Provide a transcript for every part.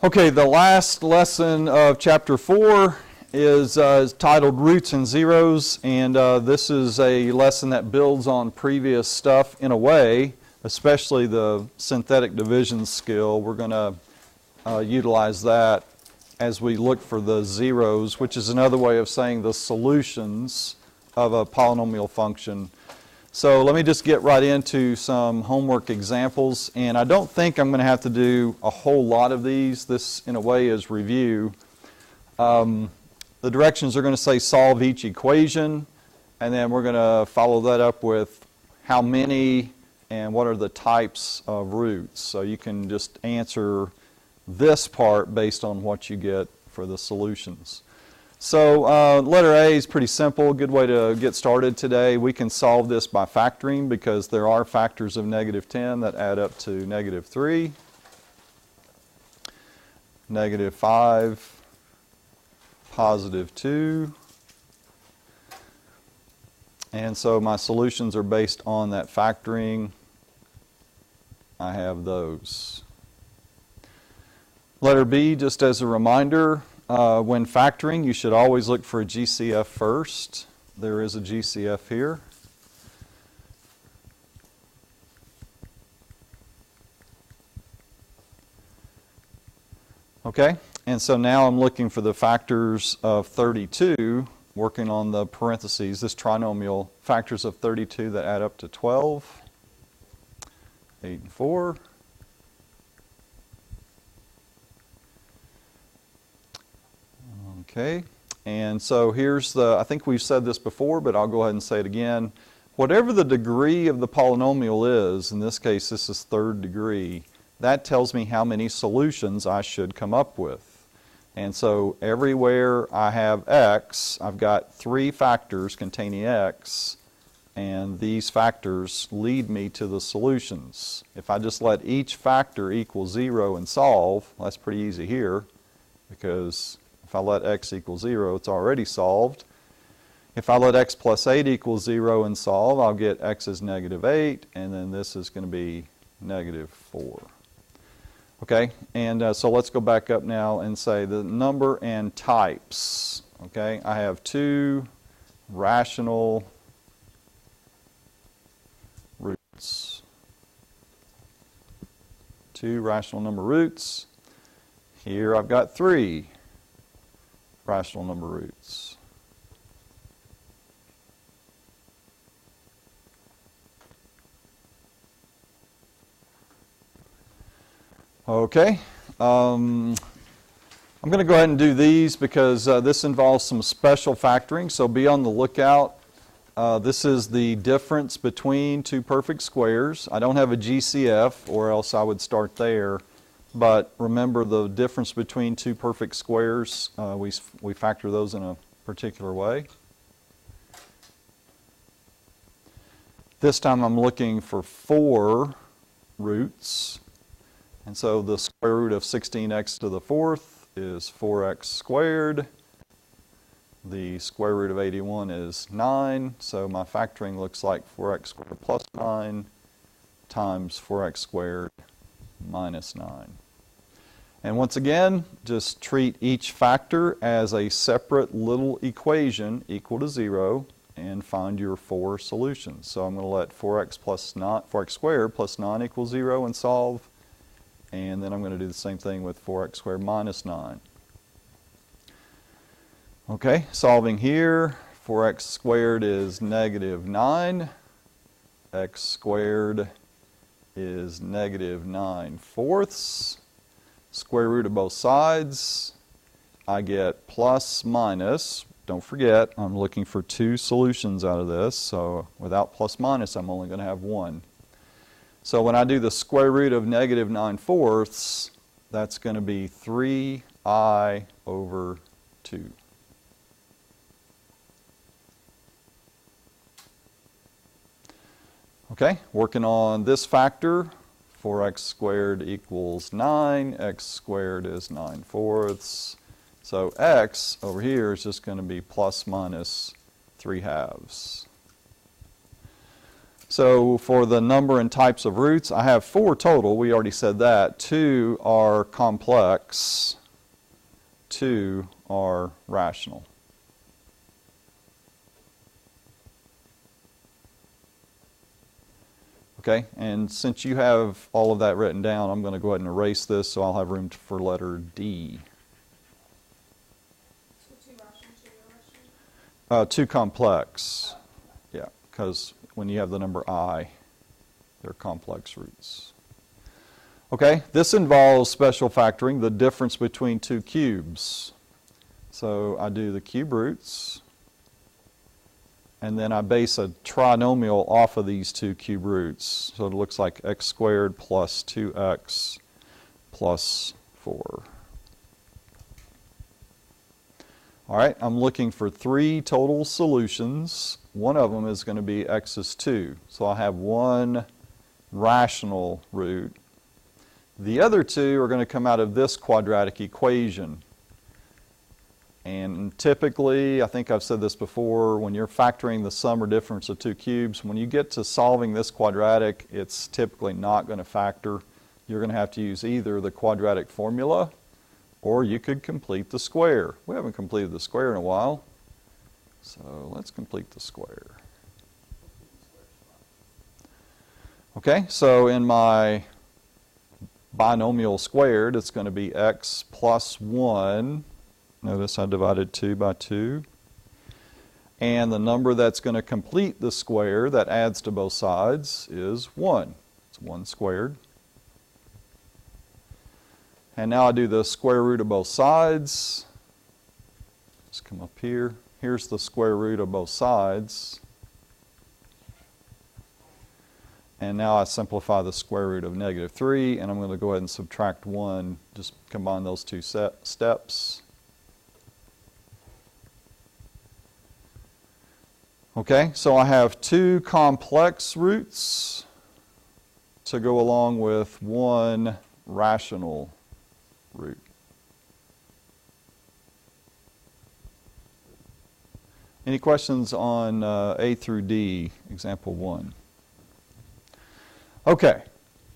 Okay, the last lesson of Chapter 4 is titled Roots and Zeros, and this is a lesson that builds on previous stuff in a way, especially the synthetic division skill. We're going to utilize that as we look for the zeros, which is another way of saying the solutions of a polynomial function. So let me just get right into some homework examples, and I don't think I'm going to have to do a whole lot of these. This, in a way, is review. The directions are going to say solve each equation, and then we're going to follow that up with how many and what are the types of roots. So you can just answer this part based on what you get for the solutions. So letter A is pretty simple, good way to get started today. We can solve this by factoring because there are factors of -10 that add up to -3, -5, +2. And so my solutions are based on that factoring. I have those. Letter B, just as a reminder, when factoring, you should always look for a GCF first. There is a GCF here. Okay, and so now I'm looking for the factors of 32, working on the parentheses, this trinomial, factors of 32 that add up to 12, 8 and 4. Okay, and so here's the, I think we've said this before, but I'll go ahead and say it again. Whatever the degree of the polynomial is, in this case this is third degree, that tells me how many solutions I should come up with. And so everywhere I have x, I've got 3 factors containing x, and these factors lead me to the solutions. If I just let each factor equal 0 and solve, well, that's pretty easy here, because if I let x equal 0, it's already solved. If I let x plus 8 equal 0 and solve, I'll get x is -8, and then this is going to be -4. Okay, and so let's go back up now and say the number and types. Okay, I have 2 rational roots. 2 rational number roots. Here I've got 3 rational number roots. Okay, I'm going to go ahead and do these because this involves some special factoring, so be on the lookout. This is the difference between 2 perfect squares. I don't have a GCF, or else I would start there. But remember, the difference between 2 perfect squares, we factor those in a particular way. This time I'm looking for 4 roots. And so the square root of 16x to the 4th is 4x squared. The square root of 81 is 9. So my factoring looks like 4x squared plus 9 times 4x squared minus 9. And once again, just treat each factor as a separate little equation equal to 0 and find your 4 solutions. So I'm going to let 4x squared plus 9 equals 0 and solve. And then I'm going to do the same thing with 4x squared minus 9. Okay, solving here, 4x squared is -9. X squared is -9/4. Square root of both sides, I get plus minus. Don't forget, I'm looking for 2 solutions out of this, so without plus minus, I'm only going to have 1. So when I do the square root of -9/4, that's going to be 3i over 2. Okay, working on this factor, 4x squared equals 9, x squared is 9/4. So x over here is just going to be plus minus 3/2. So for the number and types of roots, I have 4 total. We already said that. 2 are complex. 2 are rational. Okay, and since you have all of that written down, I'm going to go ahead and erase this so I'll have room for letter D. So 2 rational, 2 irrational? 2 complex. Yeah, because when you have the number I, they're complex roots. Okay, this involves special factoring, the difference between 2 cubes. So I do the cube roots, and then I base a trinomial off of these 2 cube roots. So it looks like x squared plus 2x plus 4. All right, I'm looking for 3 total solutions. One of them is going to be x is 2. So I have 1 rational root. The other 2 are going to come out of this quadratic equation. And typically, I think I've said this before, when you're factoring the sum or difference of 2 cubes, when you get to solving this quadratic, it's typically not going to factor. You're going to have to use either the quadratic formula, or you could complete the square. We haven't completed the square in a while, so let's complete the square. Okay, so in my binomial squared, it's going to be x plus 1. Notice I divided 2 by 2. And the number that's going to complete the square that adds to both sides is 1. It's 1 squared. And now I do the square root of both sides. Just come up here. Here's the square root of both sides. And now I simplify the square root of -3, and I'm going to go ahead and subtract 1. Just combine those 2 steps. Okay, so I have 2 complex roots to go along with 1 rational root. Any questions on A through D, example 1? Okay,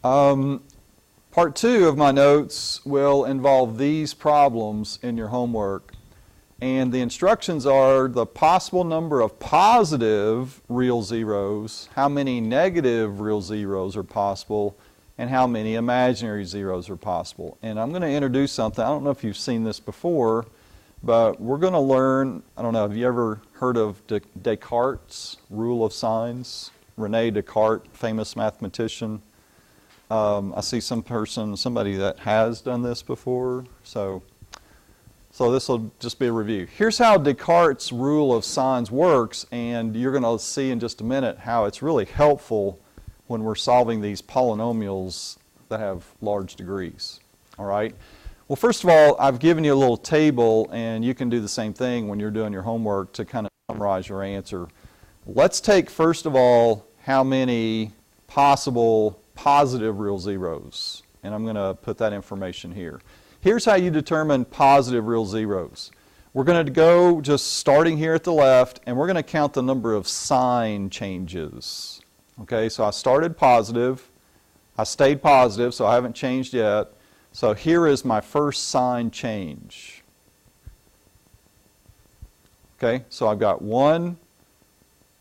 part 2 of my notes will involve these problems in your homework. And the instructions are the possible number of positive real zeros, how many negative real zeros are possible, and how many imaginary zeros are possible. And I'm going to introduce something. I don't know if you've seen this before, but we're going to learn, I don't know, have you ever heard of Descartes' rule of signs? René Descartes, famous mathematician. I see somebody that has done this before. So this will just be a review. Here's how Descartes' rule of signs works, and you're going to see in just a minute how it's really helpful when we're solving these polynomials that have large degrees. All right? Well, first of all, I've given you a little table, and you can do the same thing when you're doing your homework to kind of summarize your answer. Let's take, first of all, how many possible positive real zeros, and I'm going to put that information here. Here's how you determine positive real zeros. We're going to go just starting here at the left, and we're going to count the number of sign changes. Okay, so I started positive, I stayed positive, so I haven't changed yet. So here is my first sign change. Okay, so I've got 1,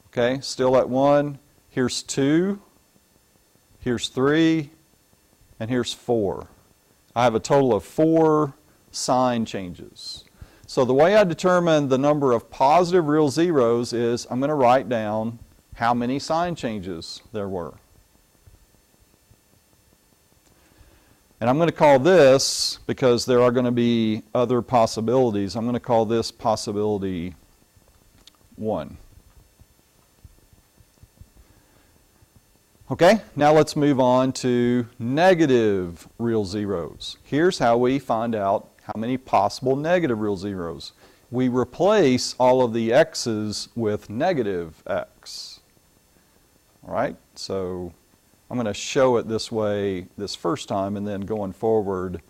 okay, still at 1. Here's 2, here's 3, and here's 4. I have a total of 4 sign changes. So the way I determine the number of positive real zeros is I'm going to write down how many sign changes there were. And I'm going to call this, because there are going to be other possibilities, I'm going to call this possibility 1. Okay, now let's move on to negative real zeros. Here's how we find out how many possible negative real zeros. We replace all of the x's with negative x. All right, so I'm going to show it this way this first time, and then going forward,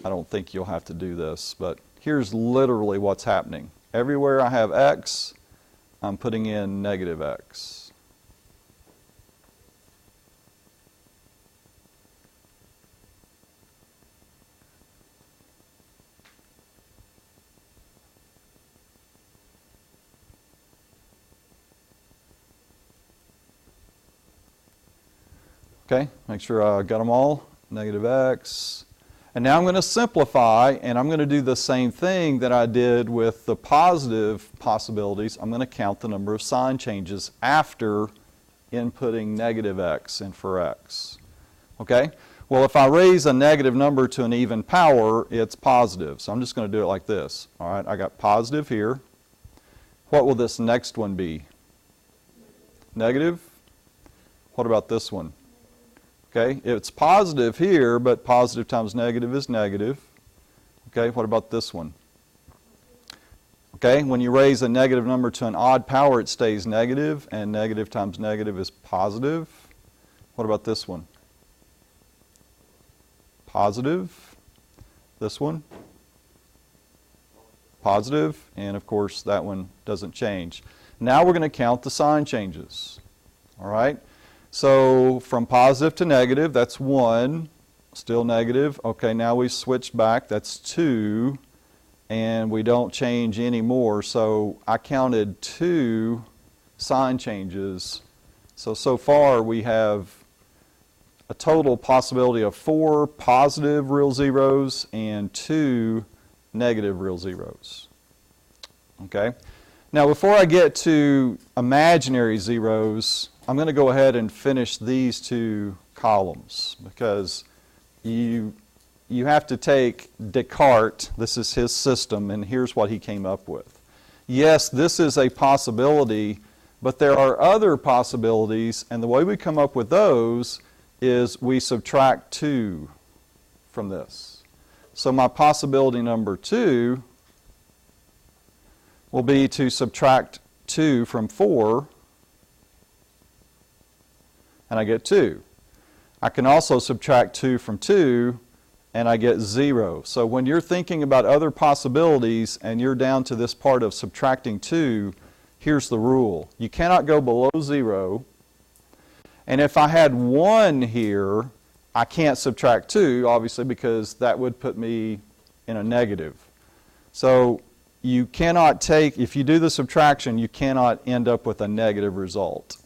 I don't think you'll have to do this, but here's literally what's happening. Everywhere I have x, I'm putting in negative x. Okay, make sure I got them all. Negative x. And now I'm going to simplify, and I'm going to do the same thing that I did with the positive possibilities. I'm going to count the number of sign changes after inputting negative x in for x. Okay? Well, if I raise a negative number to an even power, it's positive. So I'm just going to do it like this. All right, I got positive here. What will this next one be? Negative? What about this one? Okay, it's positive here, but positive times negative is negative. Okay, what about this one? Okay, when you raise a negative number to an odd power, it stays negative, and negative times negative is positive. What about this one? Positive. This one? Positive, and of course that one doesn't change. Now we're going to count the sign changes. All right? So from positive to negative, that's 1, still negative. Okay, now we switch back, that's 2, and we don't change anymore. So I counted 2 sign changes. So far we have a total possibility of 4 positive real zeros and 2 negative real zeros. Okay? Now before I get to imaginary zeros, I'm going to go ahead and finish these 2 columns because you have to take Descartes, this is his system, and here's what he came up with. Yes, this is a possibility, but there are other possibilities, and the way we come up with those is we subtract 2 from this. So my possibility number 2 will be to subtract 2 from 4, and I get 2. I can also subtract 2 from 2, and I get 0. So when you're thinking about other possibilities and you're down to this part of subtracting 2, here's the rule. You cannot go below 0. And if I had 1 here, I can't subtract 2, obviously, because that would put me in a negative. So you cannot take, if you do the subtraction, you cannot end up with a negative result.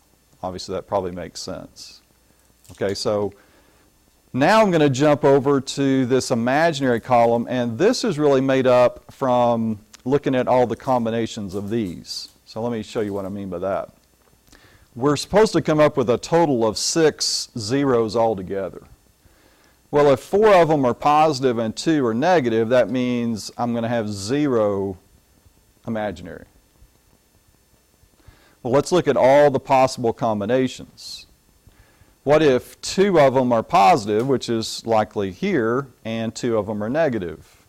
Obviously, that probably makes sense. Okay, so now I'm going to jump over to this imaginary column, and this is really made up from looking at all the combinations of these. So let me show you what I mean by that. We're supposed to come up with a total of 6 zeros altogether. Well, if 4 of them are positive and 2 are negative, that means I'm going to have 0 imaginary. Well, let's look at all the possible combinations. What if 2 of them are positive, which is likely here, and 2 of them are negative?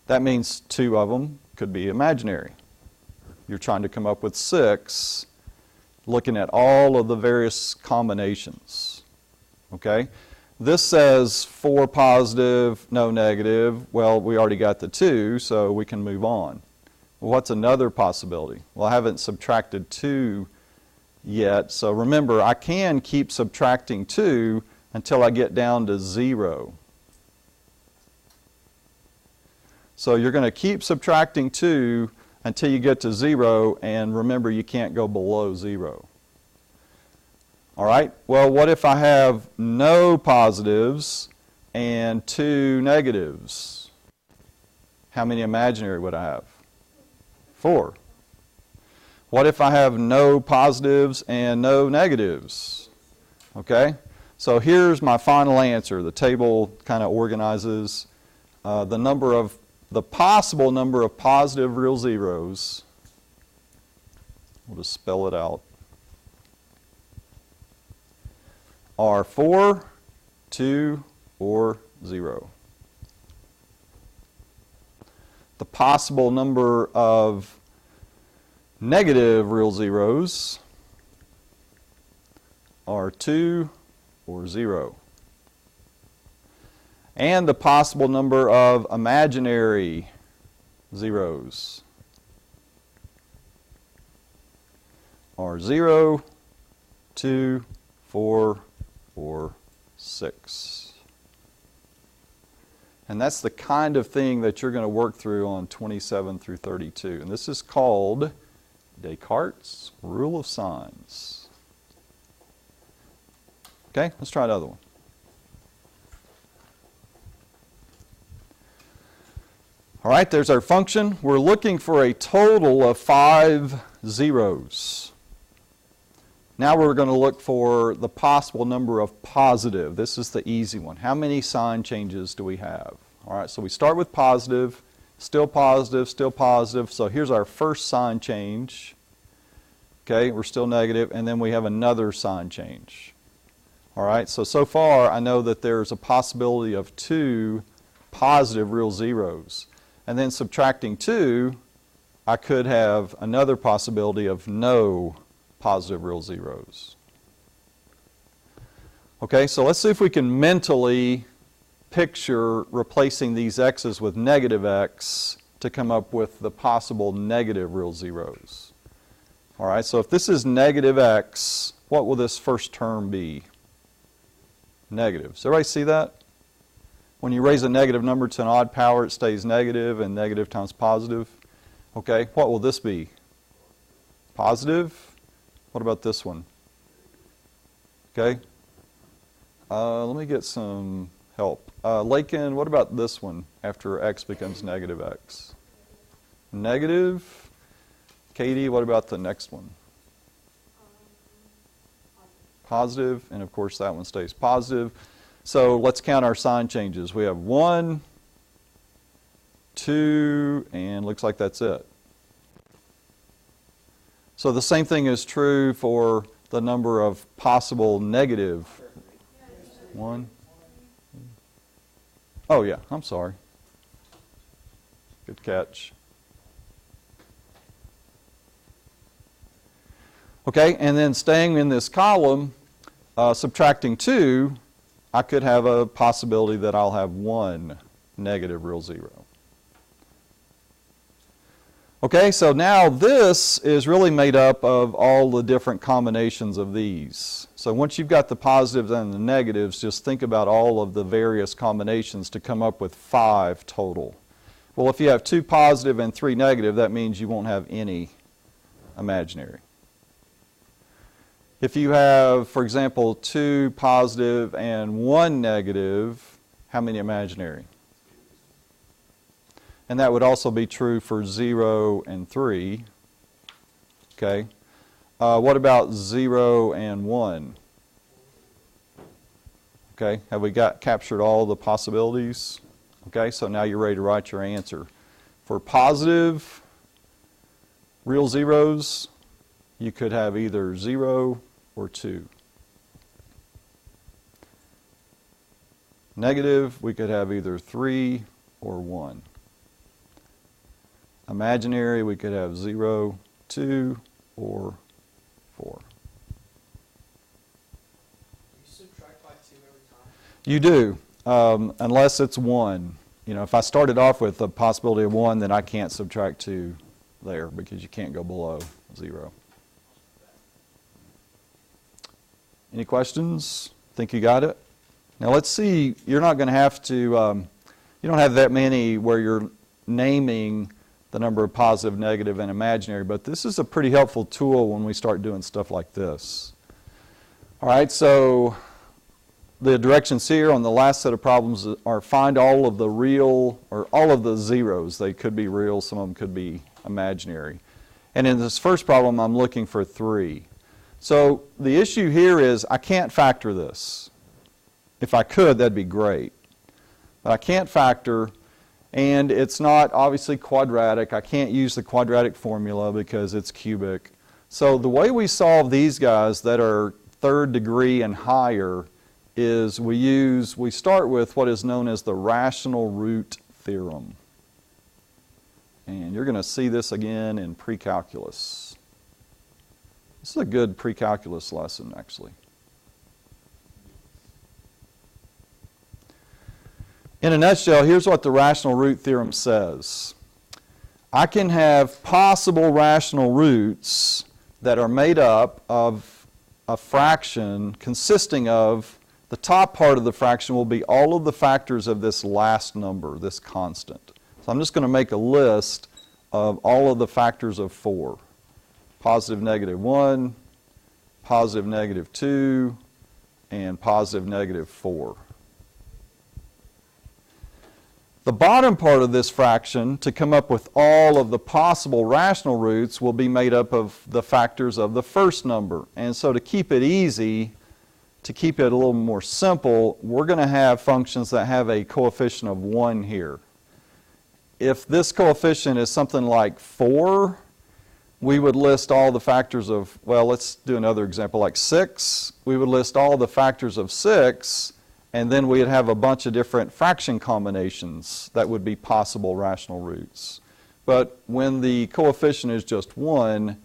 That means 2 of them could be imaginary. You're trying to come up with 6, looking at all of the various combinations. Okay? This says 4 positive, no negative. Well, we already got the 2, so we can move on. What's another possibility? Well, I haven't subtracted 2 yet. So remember, I can keep subtracting 2 until I get down to 0. So you're going to keep subtracting 2 until you get to 0, and remember, you can't go below 0. All right? Well, what if I have no positives and 2 negatives? How many imaginary would I have? 4. What if I have no positives and no negatives? Okay? So here's my final answer. The table kind of organizes the possible number of positive real zeros. We'll just spell it out. Are 4, 2, or 0. The possible number of negative real zeros are 2 or 0. And the possible number of imaginary zeros are 0, 2, 4, or 6. And that's the kind of thing that you're going to work through on 27 through 32. And this is called Descartes' rule of signs. Okay, let's try another one. All right, there's our function. We're looking for a total of 5 zeros. Now we're going to look for the possible number of positive. This is the easy one. How many sign changes do we have? All right, so we start with positive, still positive, still positive. So here's our first sign change. Okay, we're still negative, and then we have another sign change. All right, so far I know that there's a possibility of 2 positive real zeros. And then subtracting 2, I could have another possibility of no positive real zeros. Okay, so let's see if we can mentally picture replacing these x's with negative x to come up with the possible negative real zeros. All right, so if this is negative x, what will this first term be? Negative. Does everybody see that? When you raise a negative number to an odd power, it stays negative, and negative times positive. Okay, what will this be? Positive? What about this one? Okay. Let me get some help. Lakin, what about this one after x becomes negative x? Negative. Katie, what about the next one? Positive, and of course that one stays positive. So let's count our sign changes. We have 1, 2, and looks like that's it. So the same thing is true for the number of possible negative. 1. Oh yeah, I'm sorry. Good catch. Okay, and then staying in this column, subtracting 2, I could have a possibility that I'll have 1 negative real zero. Okay, so now this is really made up of all the different combinations of these. So once you've got the positives and the negatives, just think about all of the various combinations to come up with 5 total. Well, if you have 2 positive and 3 negative, that means you won't have any imaginary. If you have, for example, 2 positive and 1 negative, how many imaginary? And that would also be true for 0 and 3. Okay. What about 0 and 1? Okay. Have we captured all the possibilities? Okay. So now you're ready to write your answer. For positive real zeros, you could have either 0 or 2. Negative, we could have either 3 or 1. Imaginary, we could have 0, 2, or 4. You subtract by 2 every time? You do, unless it's 1. You know, if I started off with a possibility of 1, then I can't subtract 2 there because you can't go below 0. Any questions? Think you got it? Now let's see, you're not going to have to, you don't have that many where you're naming the number of positive, negative, and imaginary, but this is a pretty helpful tool when we start doing stuff like this. All right, so the directions here on the last set of problems are find all of the real, or all of the zeros. They could be real, some of them could be imaginary. And in this first problem, I'm looking for 3. So the issue here is I can't factor this. If I could, that'd be great. But I can't factor, and it's not obviously quadratic. I can't use the quadratic formula because it's cubic. So the way we solve these guys that are 3rd degree and higher is we start with what is known as the rational root theorem. And you're going to see this again in pre-calculus. This is a good pre-calculus lesson, actually. In a nutshell, here's what the rational root theorem says. I can have possible rational roots that are made up of a fraction consisting of the top part of the fraction will be all of the factors of this last number, this constant. So I'm just going to make a list of all of the factors of 4. Positive negative 1, positive negative 2, and positive negative 4. The bottom part of this fraction, to come up with all of the possible rational roots, will be made up of the factors of the first number. And so to keep it easy, to keep it a little more simple, we're going to have functions that have a coefficient of 1 here. If this coefficient is something like 4, we would list all the factors of, well, let's do another example, like 6. We would list all the factors of 6, and then we'd have a bunch of different fraction combinations that would be possible rational roots. But when the coefficient is just 1,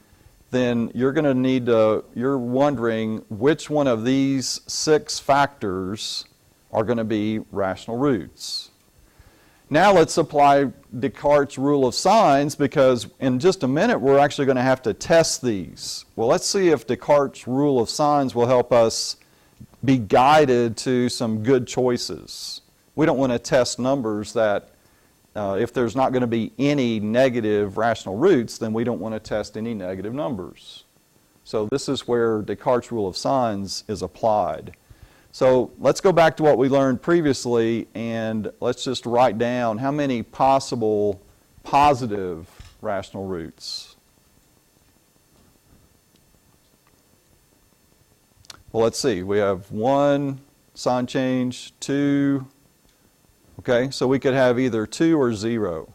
then you're going to need to, you're wondering which one of these 6 factors are going to be rational roots. Now let's apply Descartes' rule of signs, because in just a minute we're actually going to have to test these. Well, let's see if Descartes' rule of signs will help us be guided to some good choices. We don't want to test numbers that, if there's not going to be any negative rational roots, then we don't want to test any negative numbers. So this is where Descartes' rule of signs is applied. So let's go back to what we learned previously, and let's just write down how many possible positive rational roots. Well, let's see. We have 1, sign change, 2. Okay, so we could have either 2 or 0.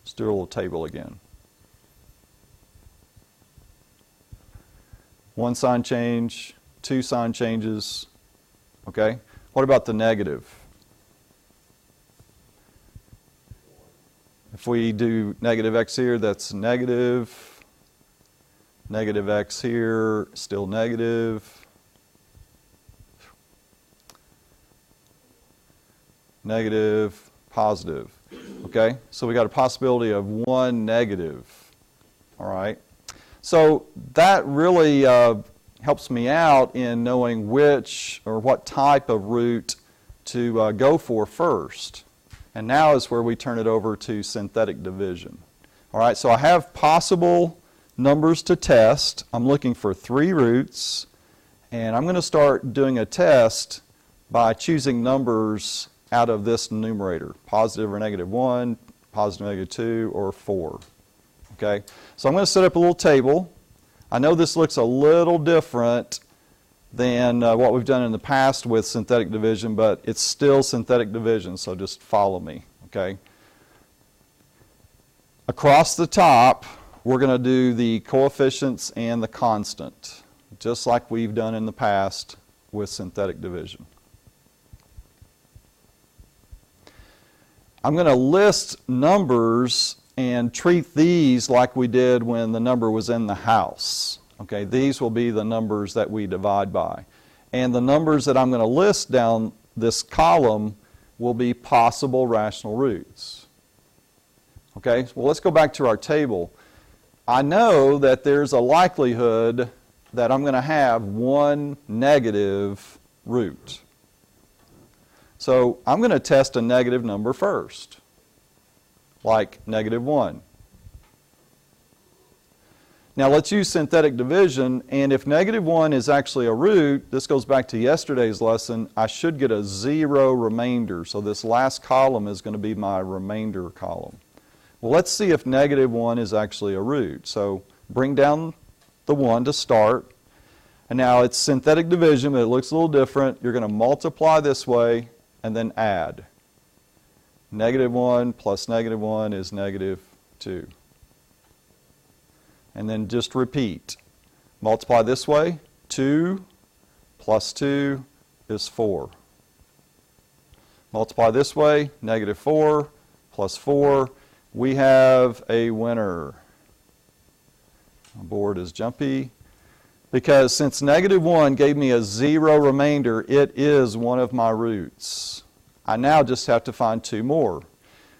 Let's do a little table again. 1 sign change, 2 sign changes. Okay, what about the negative? If we do negative x here, that's negative. Negative x here, still negative. Negative, positive. Okay, so we got a possibility of 1 negative. All right, so that really helps me out in knowing which or what type of root to go for first. And now is where we turn it over to synthetic division. All right, so I have possible numbers to test. I'm looking for 3 roots, and I'm going to start doing a test by choosing numbers out of this numerator, positive or negative 1, positive or negative 2, or 4. Okay, so I'm going to set up a little table. I know this looks a little different than what we've done in the past with synthetic division, but it's still synthetic division, so just follow me. Okay. Across the top, we're going to do the coefficients and the constant, just like we've done in the past with synthetic division. I'm going to list numbers and treat these like we did when the number was in the house. Okay, these will be the numbers that we divide by. And the numbers that I'm going to list down this column will be possible rational roots. Okay, well, let's go back to our table. I know that there's a likelihood that I'm going to have 1 negative root. So I'm going to test a negative number first, like negative 1. Now let's use synthetic division, and if negative 1 is actually a root, this goes back to yesterday's lesson, I should get a 0 remainder. So this last column is going to be my remainder column. Well, let's see if negative 1 is actually a root. So bring down the 1 to start. And now it's synthetic division, but it looks a little different. You're going to multiply this way and then add. Negative 1 plus negative 1 is negative 2. And then just repeat. Multiply this way. 2 plus 2 is 4. Multiply this way. Negative 4 plus 4. We have a winner. The board is jumpy. Because since negative 1 gave me a 0 remainder, it is one of my roots. I now just have to find 2 more.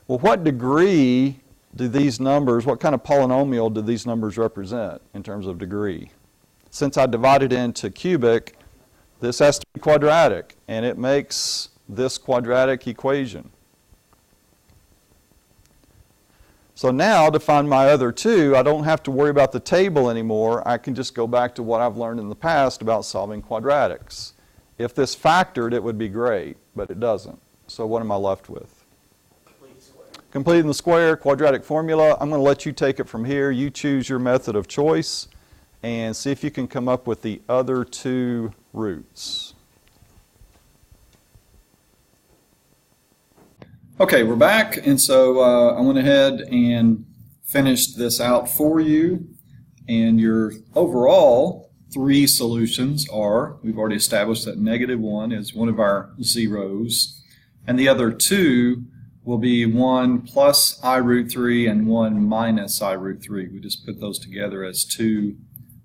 Well, what degree do these numbers, what kind of polynomial do these numbers represent in terms of degree? Since I divided into cubic, this has to be quadratic, and it makes this quadratic equation. So now to find my other 2, I don't have to worry about the table anymore. I can just go back to what I've learned in the past about solving quadratics. If this factored, it would be great, but it doesn't. So what am I left with? Completing the square, quadratic formula. I'm going to let you take it from here. You choose your method of choice and see if you can come up with the other two roots. Okay, we're back, and so I went ahead and finished this out for you, and your overall three solutions are, we've already established that -1 is one of our zeros, and the other two will be 1 plus I root 3 and 1 minus I root 3. We just put those together as two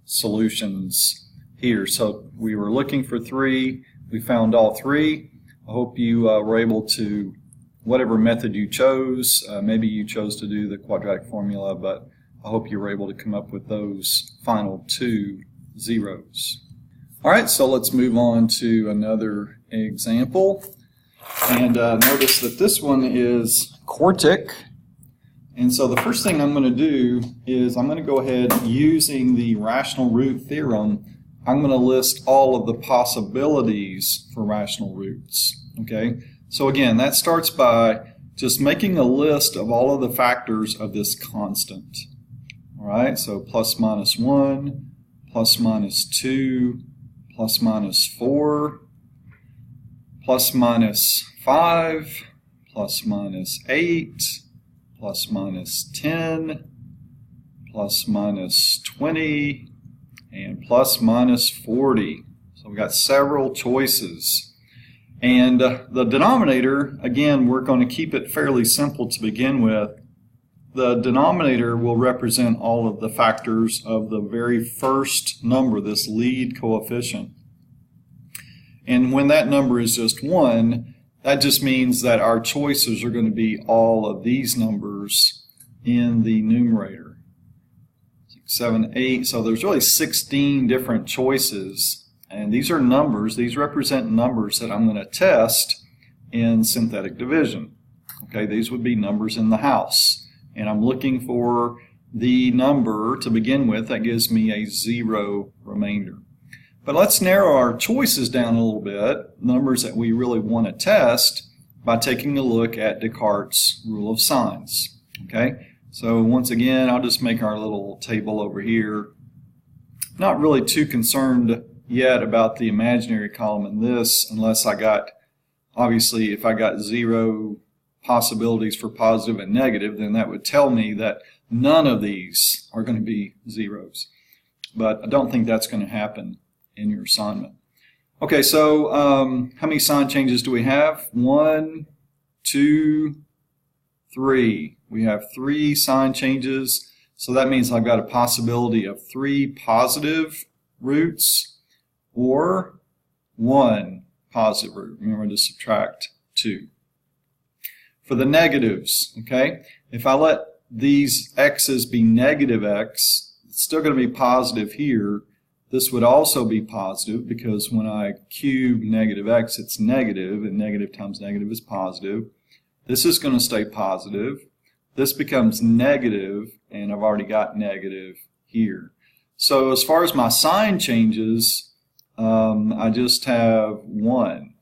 solutions here. So we were looking for 3. We found all 3. I hope you were able to, whatever method you chose, maybe you chose to do the quadratic formula, but I hope you were able to come up with those final 2 zeros. All right, so let's move on to another example. And notice that this one is quartic. And so the first thing I'm going to do is I'm going to go ahead, using the rational root theorem, I'm going to list all of the possibilities for rational roots. Okay? So again, that starts by just making a list of all of the factors of this constant. All right, so plus minus 1, plus minus 2, plus minus 4, plus minus 5, plus minus 8, plus minus 10, plus minus 20, and plus minus 40. So we've got several choices. And the denominator, again, we're going to keep it fairly simple to begin with. The denominator will represent all of the factors of the very first number, this lead coefficient. And when that number is just 1, that just means that our choices are going to be all of these numbers in the numerator. 6, 7, 8. So there's really 16 different choices. And these are numbers. These represent numbers that I'm going to test in synthetic division. Okay, these would be numbers in the house. And I'm looking for the number to begin with that gives me a 0 remainder. But let's narrow our choices down a little bit, numbers that we really want to test, by taking a look at Descartes' rule of signs. Okay, so once again, I'll just make our little table over here. Not really too concerned yet about the imaginary column in this, unless I got, obviously, if I got 0 possibilities for positive and negative, then that would tell me that none of these are going to be zeros. But I don't think that's going to happen in your assignment. Okay, so how many sign changes do we have? 1, 2, 3. We have 3 sign changes, so that means I've got a possibility of 3 positive roots or 1 positive root. Remember to subtract 2. For the negatives, okay, if I let these x's be negative x, it's still going to be positive here. This would also be positive because when I cube negative x, it's negative, and negative times negative is positive. This is going to stay positive. This becomes negative, and I've already got negative here. So as far as my sign changes, I just have 1.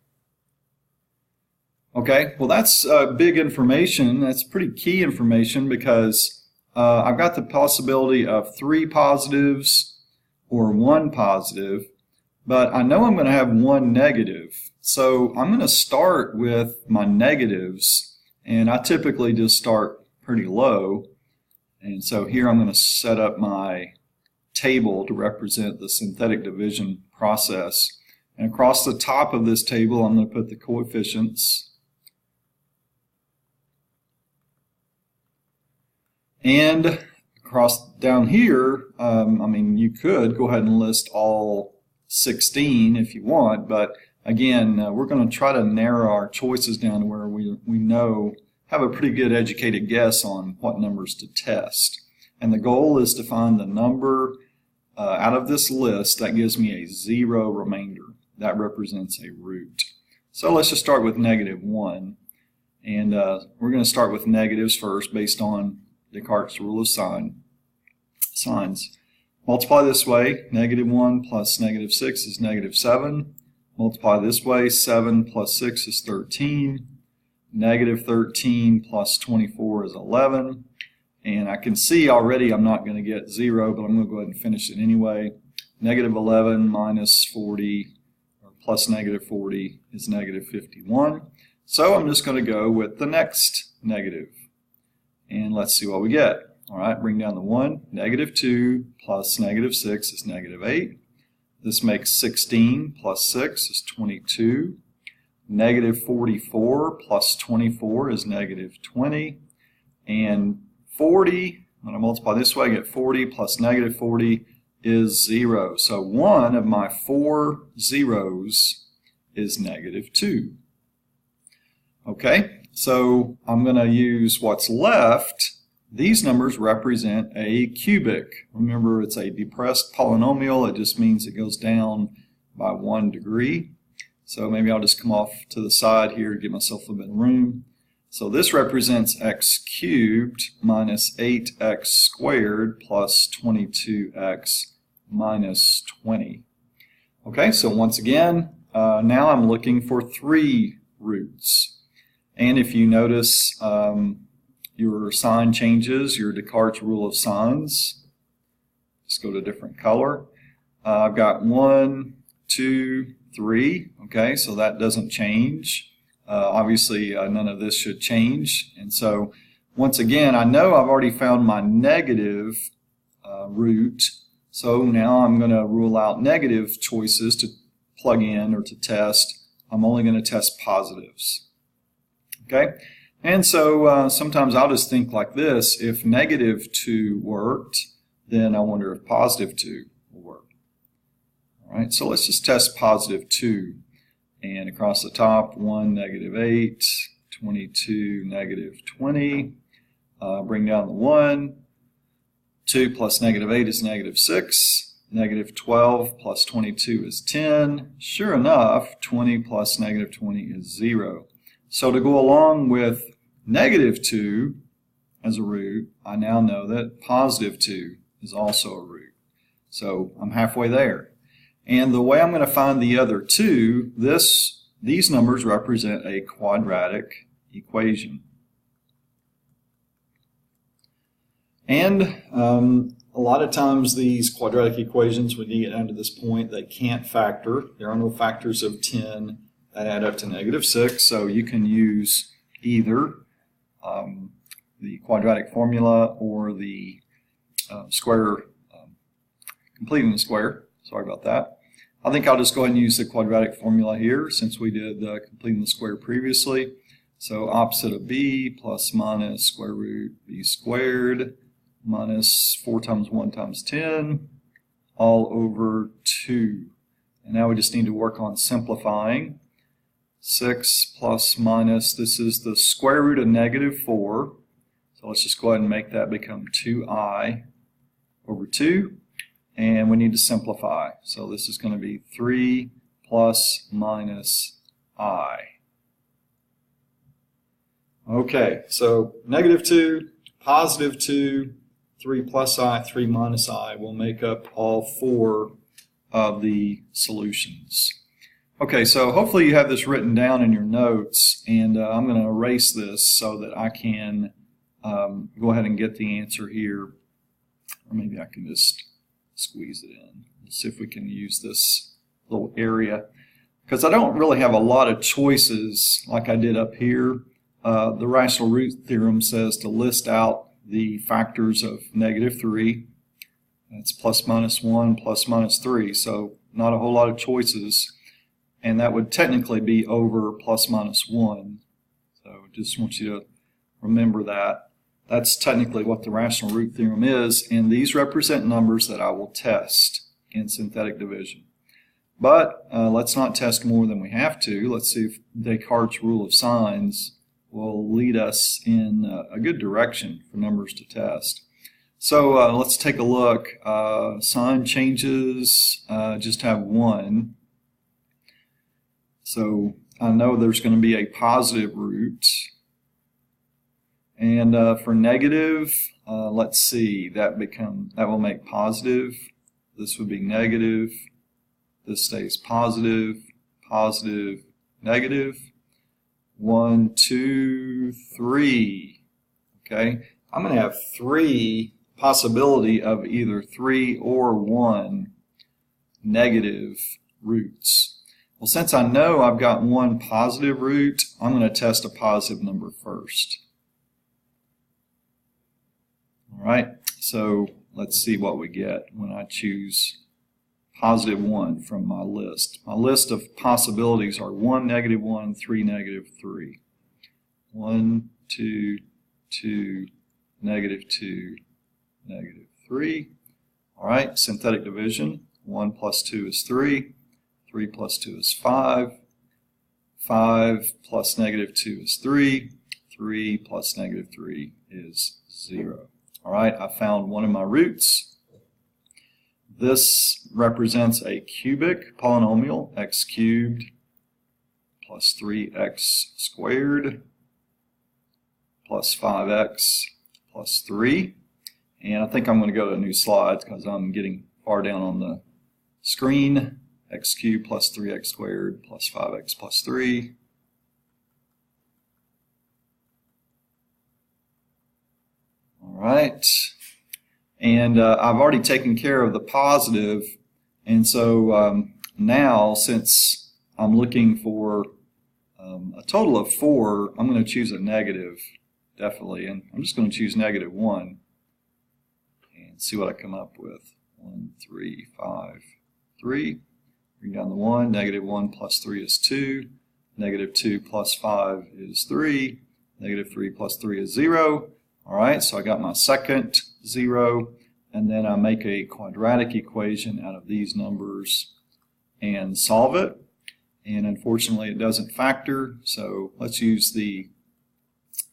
Okay, well that's big information. That's pretty key information because I've got the possibility of 3 positives or 1 positive, but I know I'm going to have 1 negative. So I'm going to start with my negatives, and I typically just start pretty low. And so here I'm going to set up my table to represent the synthetic division process. And across the top of this table, I'm going to put the coefficients. And across down here, I mean, you could go ahead and list all 16 if you want, but again, we're going to try to narrow our choices down to where we know, have a pretty good educated guess on what numbers to test. And the goal is to find the number out of this list that gives me a 0 remainder. That represents a root. So let's just start with -1. And we're going to start with negatives first based on Descartes' rule of signs. Multiply this way. -1 plus -6 is -7. multiply this way, 7 plus 6 is 13. Negative 13 plus 24 is 11. And I can see already I'm not going to get 0, but I'm going to go ahead and finish it anyway. Negative 11 minus 40, or plus negative 40, is negative 51. So I'm just going to go with the next negative. And let's see what we get. All right, bring down the 1. Negative 2 plus negative 6 is negative 8. This makes 16 plus 6 is 22. Negative 44 plus 24 is negative 20. And 40, when I multiply this way, I get 40 plus negative 40 is 0. So one of my 4 zeros is negative 2. Okay, so I'm going to use what's left. These numbers represent a cubic. Remember, it's a depressed polynomial. It just means it goes down by 1 degree. So maybe I'll just come off to the side here to give myself a little bit of room. So this represents x cubed minus 8x squared plus 22x minus 20. Okay, so once again, now I'm looking for 3 roots. And if you notice your sign changes, your Descartes rule of signs, just go to a different color. I've got 1, 2, 3. Okay, so that doesn't change. Obviously, none of this should change. And so, once again, I know I've already found my negative root. So now I'm going to rule out negative choices to plug in or to test. I'm only going to test positives. Okay? And so sometimes I'll just think like this. If negative 2 worked, then I wonder if positive 2 will work. All right, so let's just test positive 2. And across the top, 1, negative 8, 22, negative 20. Bring down the 1. 2 plus negative 8 is negative 6. Negative 12 plus 22 is 10. Sure enough, 20 plus negative 20 is 0. So to go along with negative 2 as a root, I now know that positive 2 is also a root. So I'm halfway there. And the way I'm going to find the other 2, these numbers represent a quadratic equation. And a lot of times these quadratic equations, when you get down to this point, they can't factor. There are no factors of 10 that add up to negative 6, so you can use either the quadratic formula or the square, completing the square. Sorry about that. I think I'll just go ahead and use the quadratic formula here since we did completing the square previously. So opposite of b plus minus square root b squared minus 4 times 1 times 10 all over 2. And now we just need to work on simplifying. 6 plus minus, this is the square root of negative 4. So let's just go ahead and make that become 2i over 2. And we need to simplify. So this is going to be 3 plus minus I. Okay, so negative 2, positive 2, 3 plus I, 3 minus I will make up all 4 of the solutions. Okay, so hopefully you have this written down in your notes, and I'm going to erase this so that I can go ahead and get the answer here. Or maybe I can just squeeze it in. Let's see if we can use this little area. Because I don't really have a lot of choices like I did up here. The rational root theorem says to list out the factors of negative 3. That's plus minus 1, plus minus 3. So not a whole lot of choices. And that would technically be over plus minus 1. So just want you to remember that. That's technically what the rational root theorem is, and these represent numbers that I will test in synthetic division. But let's not test more than we have to. Let's see if Descartes' rule of signs will lead us in a good direction for numbers to test. So let's take a look. Sign changes just have 1. So I know there's going to be a positive root. And for negative, let's see, that will make positive. This would be negative. This stays positive, positive, negative. 1, 2, 3. Okay, I'm going to have 3 possibility of either 3 or 1 negative roots. Well, since I know I've got 1 positive root, I'm going to test a positive number first. All right, so let's see what we get when I choose positive 1 from my list. My list of possibilities are 1, negative 1, 3, negative 3. 1, 2, 2, negative 2, negative 3. All right, synthetic division. 1 plus 2 is 3. 3 plus 2 is 5. 5 plus negative 2 is 3. 3 plus negative 3 is 0. All right, I found one of my roots. This represents a cubic polynomial, x cubed plus 3x squared plus 5x plus 3. And I think I'm going to go to a new slide because I'm getting far down on the screen. X cubed plus 3x squared plus 5x plus 3. All right. And I've already taken care of the positive, and so now since I'm looking for a total of 4, I'm going to choose a negative, definitely, and I'm just going to choose negative 1 and see what I come up with. 1, 3, 5, 3. Bring down the 1. Negative 1 plus 3 is 2. Negative 2 plus 5 is 3. Negative 3 plus 3 is 0. All right, so I got my second 0, and then I make a quadratic equation out of these numbers and solve it. And unfortunately, it doesn't factor, so let's use the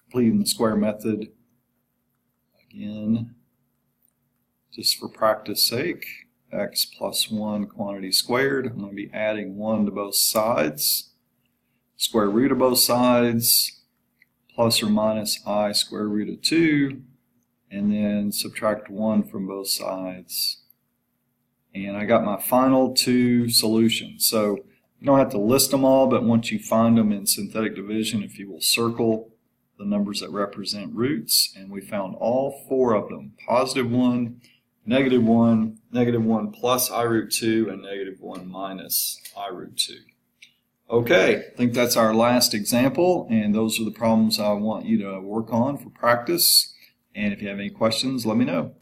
completing the square method again, just for practice sake. X plus 1 quantity squared. I'm going to be adding 1 to both sides. Square root of both sides. Plus or minus I square root of 2, and then subtract 1 from both sides. And I got my final 2 solutions. So you don't have to list them all, but once you find them in synthetic division, if you will circle the numbers that represent roots, and we found all 4 of them. Positive 1, negative 1, negative 1 plus I root 2, and negative 1 minus I root 2. Okay, I think that's our last example, and those are the problems I want you to work on for practice. And if you have any questions, let me know.